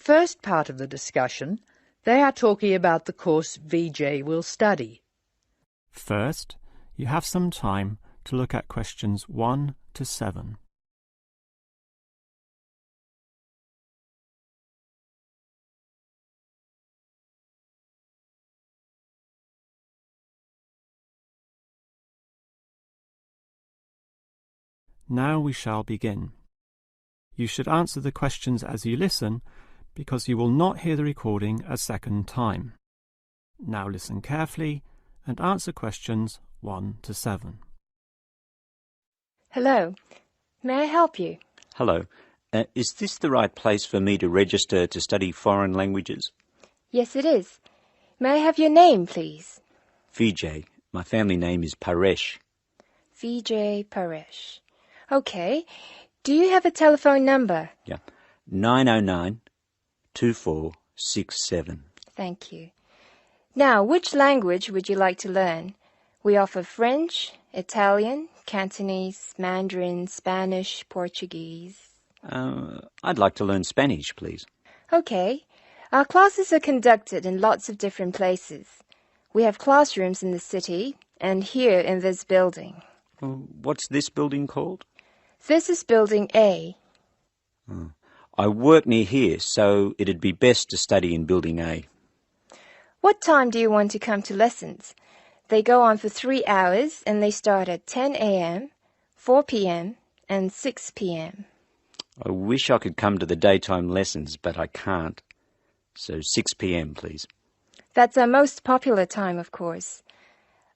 first part of the discussion, they are talking about the course VJ will study. First, you have some time to look at questions 1 to 7. Now we shall begin. You should answer the questions as you listen, because you will not hear the recording a second time. Now listen carefully and answer questions 1 to 7. Hello. May I help you? Hello. Is this the right place for me to register to study foreign languages? Yes, it is. May I have your name, please? Vijay. My family name is Paresh. Vijay Paresh. Okay. Do you have a telephone number? Yeah. 909-2467. Thank you. Now, which language would you like to learn? We offer French, Italian, Cantonese, Mandarin, Spanish, Portuguese. I'd like to learn Spanish, please. Okay. Our classes are conducted in lots of different places. We have classrooms in the city and here in this building. What's this building called? This is Building A. I work near here, so it'd be best to study in Building A. What time do you want to come to lessons? They go on for 3 hours and they start at 10 a.m., 4 p.m. and 6 p.m. I wish I could come to the daytime lessons, but I can't. So 6 p.m, please. That's our most popular time, of course.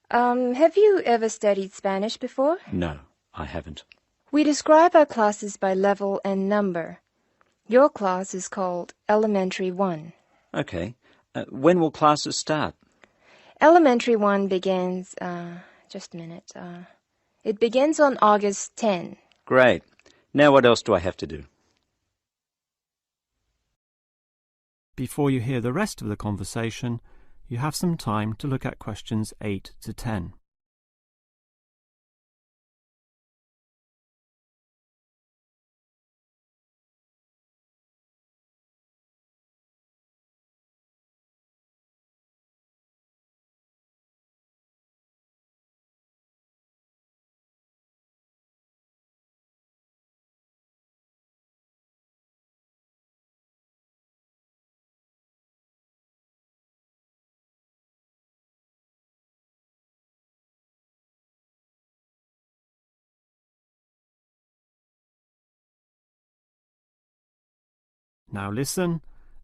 Have you ever studied Spanish before? No, I haven't. We describe our classes by level and number. Your class is called Elementary 1. Okay. When will classes start? Elementary 1 begins, just a minute. It begins on August 10. Great. Now what else do I have to do? Before you hear the rest of the conversation, you have some time to look at questions 8 to 10. Now listen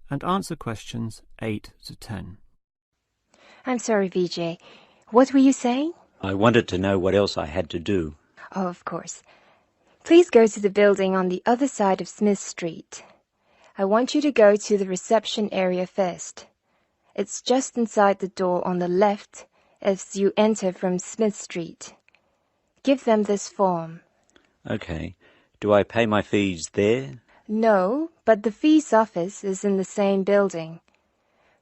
and answer questions 8 to 10. I'm sorry, Vijay. What were you saying? I wanted to know what else I had to do. Oh, of course. Please go to the building on the other side of Smith Street. I want you to go to the reception area first. It's just inside the door on the left as you enter from Smith Street. Give them this form. Okay. Do I pay my fees there? No, but the fees office is in the same building.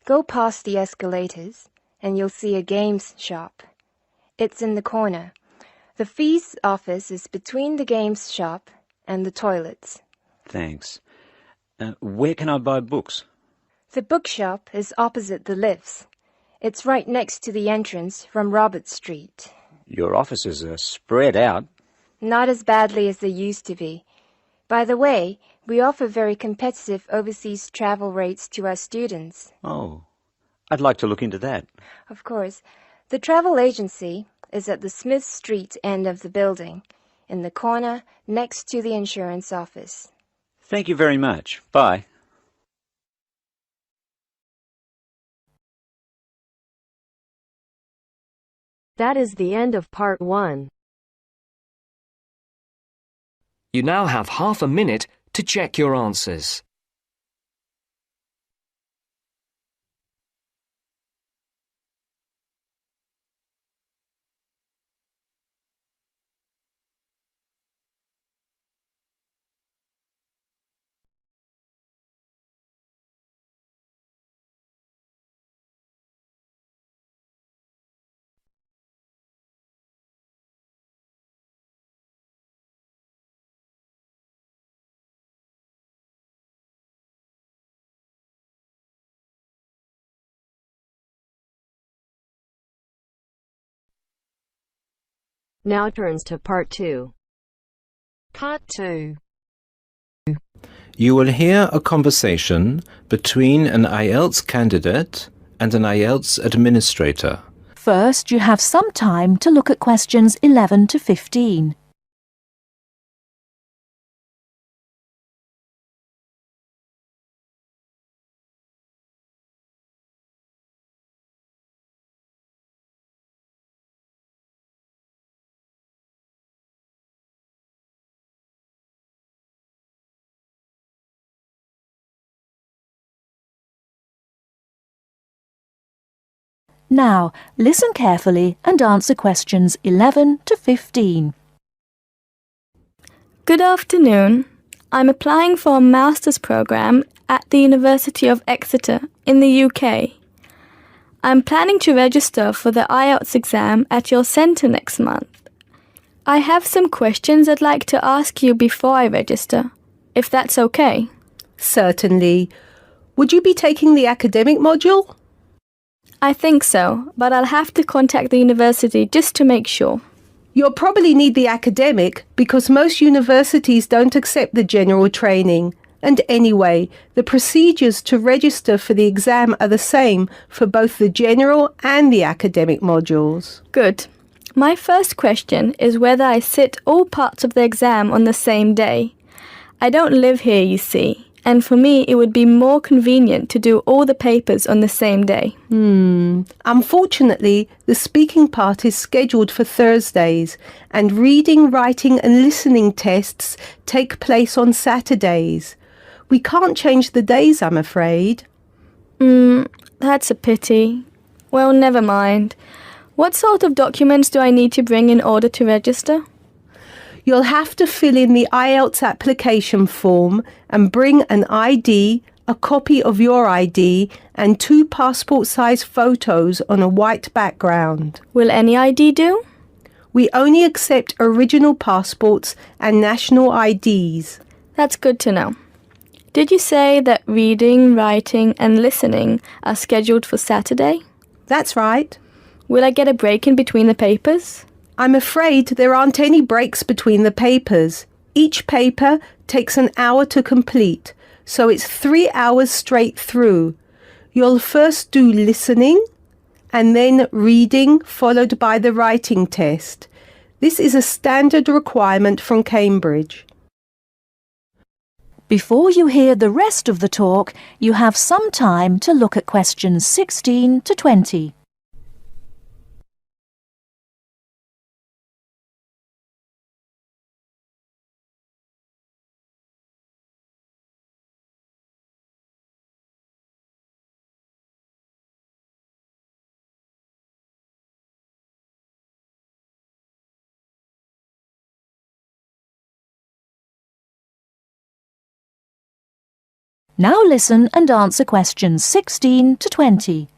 Go past the escalators and you'll see a games shop. It's in the corner. The fees office is between the games shop and the toilets. Thanks. Where can I buy books? The bookshop is opposite the lifts. It's right next to the entrance from Robert Street. Your offices are spread out. Not as badly as they used to be. By the way, we offer very competitive overseas travel rates to our students. Oh, I'd like to look into that. Of course. The travel agency is at the Smith Street end of the building, in the corner next to the insurance office. Thank you very much. Bye. That is the end of part 1. You now have half a minute to check your answers. Now turns to Part 2. Part 2. You will hear a conversation between an IELTS candidate and an IELTS administrator. First, you have some time to look at questions 11 to 15. Now, listen carefully and answer questions 11 to 15. Good afternoon. I'm applying for a master's program at the University of Exeter in the UK. I'm planning to register for the IELTS exam at your centre next month. I have some questions I'd like to ask you before I register, if that's okay. Certainly. Would you be taking the academic module? I think so, but I'll have to contact the university just to make sure. You'll probably need the academic because most universities don't accept the general training. And anyway, the procedures to register for the exam are the same for both the general and the academic modules. Good. My first question is whether I sit all parts of the exam on the same day. I don't live here, you see. And for me, it would be more convenient to do all the papers on the same day. Unfortunately, the speaking part is scheduled for Thursdays, and reading, writing and listening tests take place on Saturdays. We can't change the days, I'm afraid. That's a pity. Well, never mind. What sort of documents do I need to bring in order to register? You'll have to fill in the IELTS application form and bring an ID, a copy of your ID, and 2 passport-size photos on a white background. Will any ID do? We only accept original passports and national IDs. That's good to know. Did you say that reading, writing, and listening are scheduled for Saturday? That's right. Will I get a break in between the papers? I'm afraid there aren't any breaks between the papers. Each paper takes an hour to complete, so it's 3 hours straight through. You'll first do listening and then reading, followed by the writing test. This is a standard requirement from Cambridge. Before you hear the rest of the talk, you have some time to look at questions 16 to 20. Now listen and answer questions 16 to 20.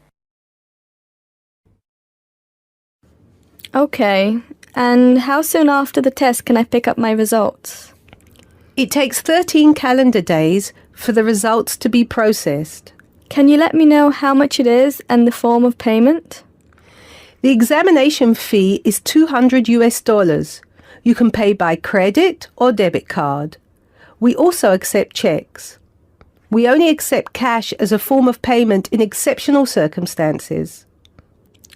Okay, and how soon after the test can I pick up my results? It takes 13 calendar days for the results to be processed. Can you let me know how much it is and the form of payment? The examination fee is $200. You can pay by credit or debit card. We also accept checks. We only accept cash as a form of payment in exceptional circumstances.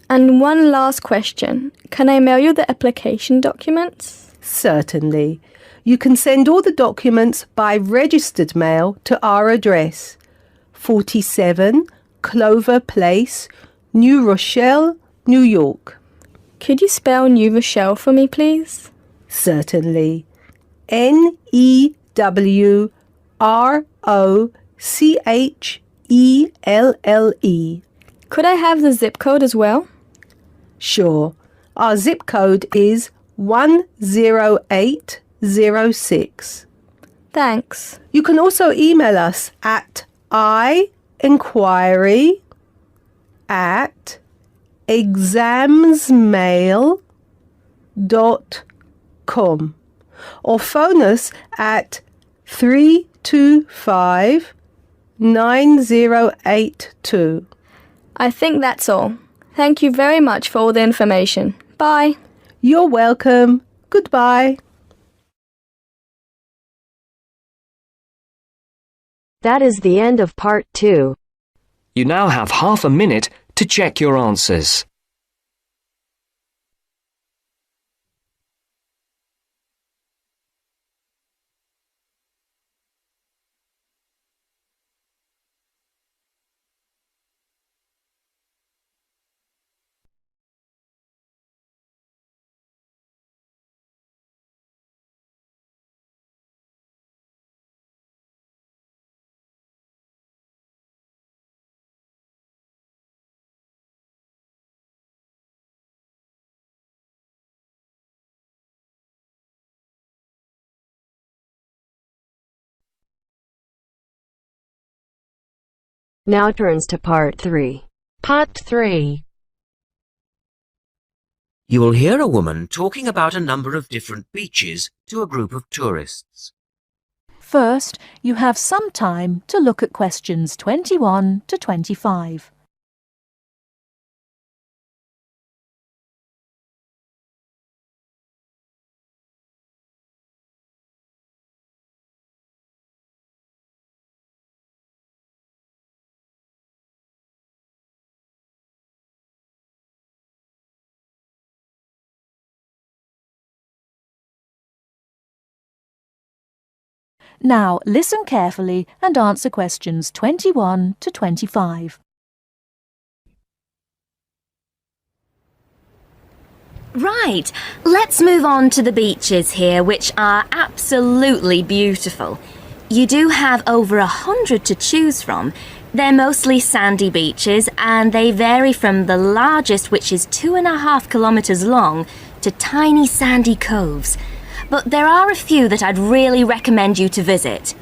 And one last question. Can I mail you the application documents? Certainly. You can send all the documents by registered mail to our address, 47 Clover Place, New Rochelle, New York. Could you spell New Rochelle for me, please? Certainly. NEWROCHELLE. Could I have the zip code as well? Sure. Our zip code is 10806. Thanks. You can also email us at inquiry@examsmail.com or phone us at 325-9082. I think that's all. Thank you very much for all the information. Bye. You're welcome. Goodbye. That is the end of part 2. You now have half a minute to check your answers. Now turns to part 3. Part 3. You will hear a woman talking about a number of different beaches to a group of tourists. First, you have some time to look at questions 21 to 25. Now listen carefully and answer questions 21 to 25. Right, let's move on to the beaches here, which are absolutely beautiful. You do have over 100 to choose from. They're mostly sandy beaches and they vary from the largest, which is 2.5 kilometres long, to tiny sandy coves. But there are a few that I'd really recommend you to visit.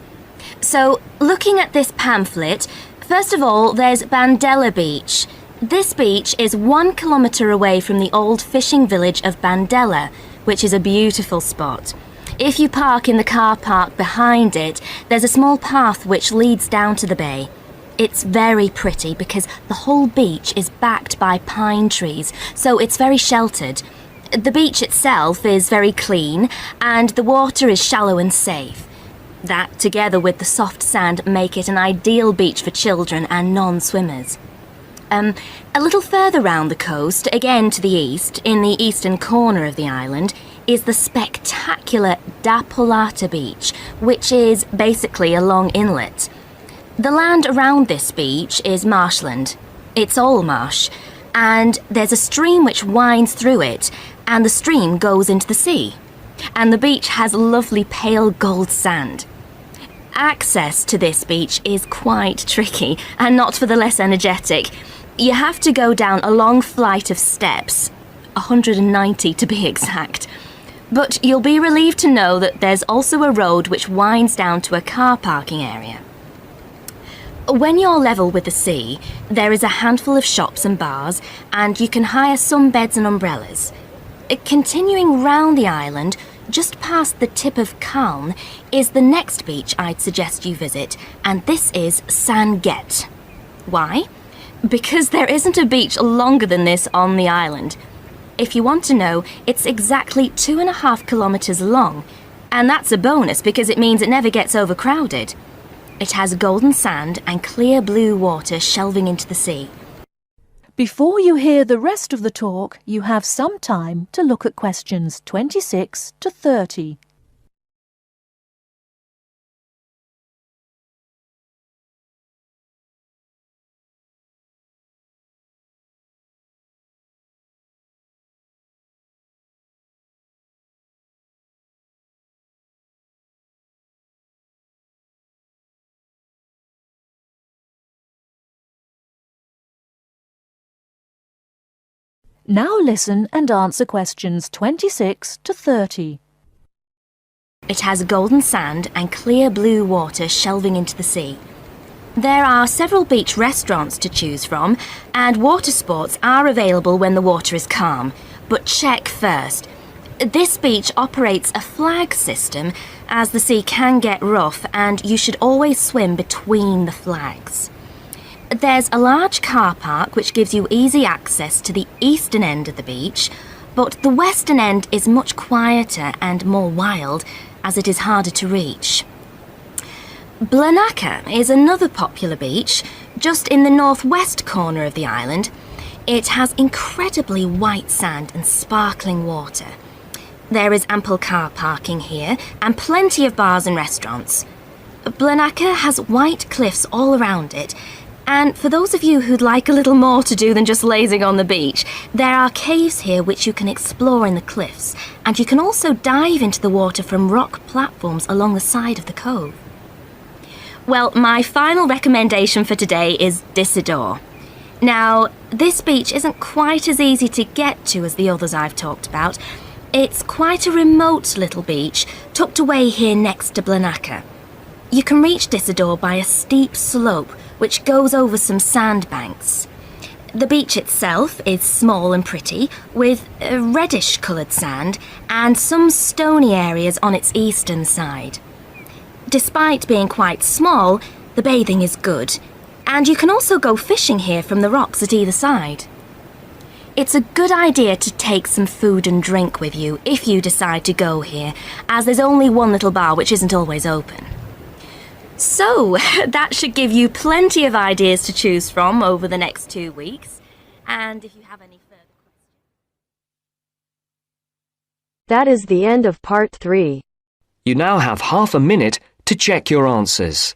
So, looking at this pamphlet, first of all, there's Bandella Beach. This beach is 1 kilometre away from the old fishing village of Bandella, which is a beautiful spot. If you park in the car park behind it, there's a small path which leads down to the bay. It's very pretty because the whole beach is backed by pine trees, so it's very sheltered. The beach itself is very clean and the water is shallow and safe. That, together with the soft sand, make it an ideal beach for children and non-swimmers. A little further round the coast, again to the east, in the eastern corner of the island, is the spectacular Da Polata Beach, which is basically a long inlet. The land around this beach is marshland. It's all marsh, and there's a stream which winds through it, and the stream goes into the sea. And the beach has lovely pale gold sand. Access to this beach is quite tricky, and not for the less energetic. You have to go down a long flight of steps, 190 to be exact. But you'll be relieved to know that there's also a road which winds down to a car parking area. When you're level with the sea, there is a handful of shops and bars, and you can hire some beds and umbrellas. Continuing round the island, just past the tip of Calne, is the next beach I'd suggest you visit, and this is Sanget. Why? Because there isn't a beach longer than this on the island. If you want to know, it's exactly 2.5 kilometres long, and that's a bonus because it means it never gets overcrowded. It has golden sand and clear blue water shelving into the sea. Before you hear the rest of the talk, you have some time to look at questions 26 to 30. Now listen and answer questions 26 to 30. It has golden sand and clear blue water shelving into the sea. There are several beach restaurants to choose from, and water sports are available when the water is calm. But check first. This beach operates a flag system, as the sea can get rough and you should always swim between the flags. There's a large car park which gives you easy access to the eastern end of the beach, but the western end is much quieter and more wild, as it is harder to reach. Blanaka is another popular beach, just in the northwest corner of the island. It has incredibly white sand and sparkling water. There is ample car parking here and plenty of bars and restaurants. Blanaka has white cliffs all around it, and for those of you who'd like a little more to do than just lazing on the beach, there are caves here which you can explore in the cliffs, and you can also dive into the water from rock platforms along the side of the cove. Well, my final recommendation for today is Disador. Now, this beach isn't quite as easy to get to as the others I've talked about. It's quite a remote little beach, tucked away here next to Blanaka. You can reach Disador by a steep slope which goes over some sandbanks. The beach itself is small and pretty, with reddish-coloured sand and some stony areas on its eastern side. Despite being quite small, the bathing is good, and you can also go fishing here from the rocks at either side. It's a good idea to take some food and drink with you if you decide to go here, as there's only one little bar which isn't always open. So, that should give you plenty of ideas to choose from over the next 2 weeks. And if you have any further questions... That is the end of part 3. You now have half a minute to check your answers.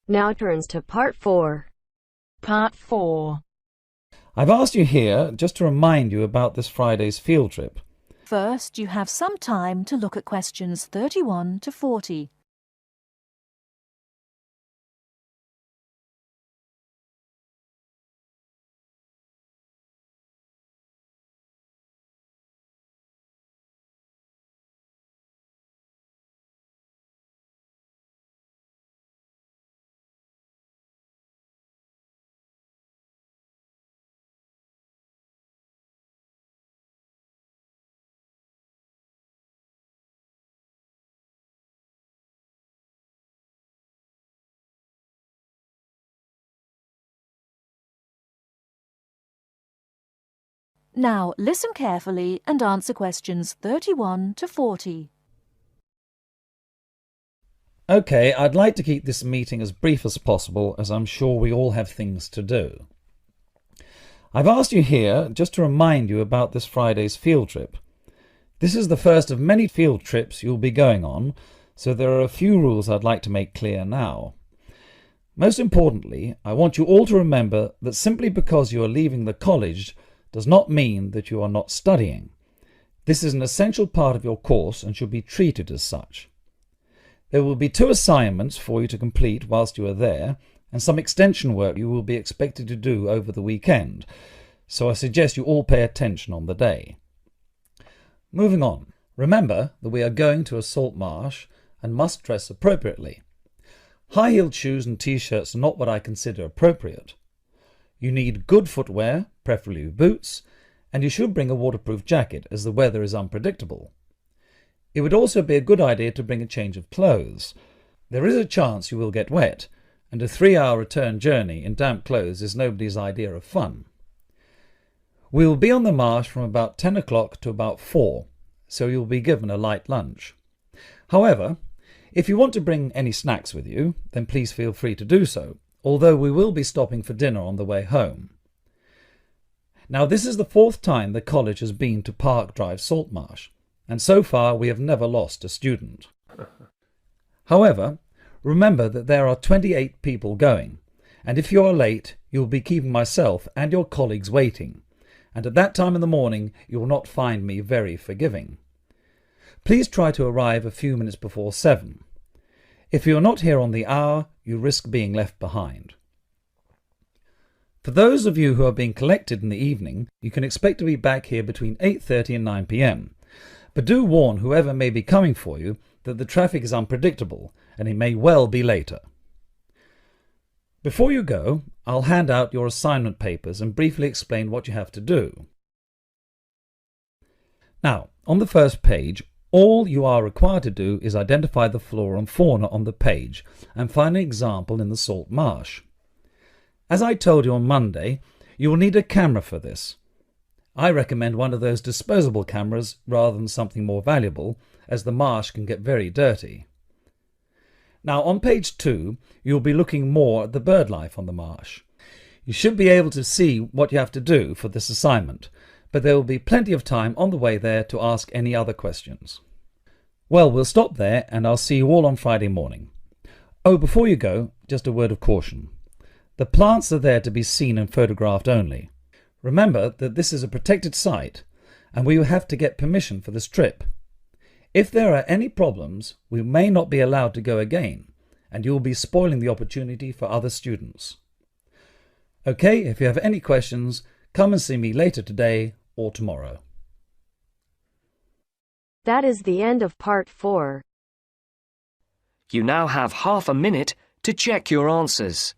Now turns to part 4. Part 4. I've asked you here just to remind you about this Friday's field trip. First, you have some time to look at questions 31 to 40. Now listen carefully and answer questions 31 to 40. OK, I'd like to keep this meeting as brief as possible, as I'm sure we all have things to do. I've asked you here just to remind you about this Friday's field trip. This is the first of many field trips you'll be going on, so there are a few rules I'd like to make clear now. Most importantly, I want you all to remember that simply because you are leaving the college does not mean that you are not studying. This is an essential part of your course and should be treated as such. There will be 2 assignments for you to complete whilst you are there, and some extension work you will be expected to do over the weekend, so I suggest you all pay attention on the day. Moving on, remember that we are going to a salt marsh and must dress appropriately. High-heeled shoes and t-shirts are not what I consider appropriate. You need good footwear, preferably boots, and you should bring a waterproof jacket as the weather is unpredictable. It would also be a good idea to bring a change of clothes. There is a chance you will get wet, and a 3-hour return journey in damp clothes is nobody's idea of fun. We will be on the marsh from about 10 o'clock to about 4, so you'll be given a light lunch. However, if you want to bring any snacks with you, then please feel free to do so, although we will be stopping for dinner on the way home. Now, this is the 4th time the college has been to Park Drive Saltmarsh, and so far we have never lost a student. However, remember that there are 28 people going, and if you are late, you will be keeping myself and your colleagues waiting, and at that time in the morning you will not find me very forgiving. Please try to arrive a few minutes before 7. If you're not here on the hour, you risk being left behind. For those of you who are being collected in the evening, you can expect to be back here between 8:30 and 9 p.m. But do warn whoever may be coming for you that the traffic is unpredictable and it may well be later. Before you go, I'll hand out your assignment papers and briefly explain what you have to do. Now, on the first page, all you are required to do is identify the flora and fauna on the page and find an example in the salt marsh. As I told you on Monday, you will need a camera for this. I recommend one of those disposable cameras rather than something more valuable, as the marsh can get very dirty. Now on page 2, you'll be looking more at the bird life on the marsh. You should be able to see what you have to do for this assignment, but there will be plenty of time on the way there to ask any other questions. Well, we'll stop there and I'll see you all on Friday morning. Oh, before you go, just a word of caution. The plants are there to be seen and photographed only. Remember that this is a protected site and we will have to get permission for this trip. If there are any problems, we may not be allowed to go again, and you will be spoiling the opportunity for other students. Okay, if you have any questions, come and see me later today or tomorrow. That is the end of part 4. You now have half a minute to check your answers.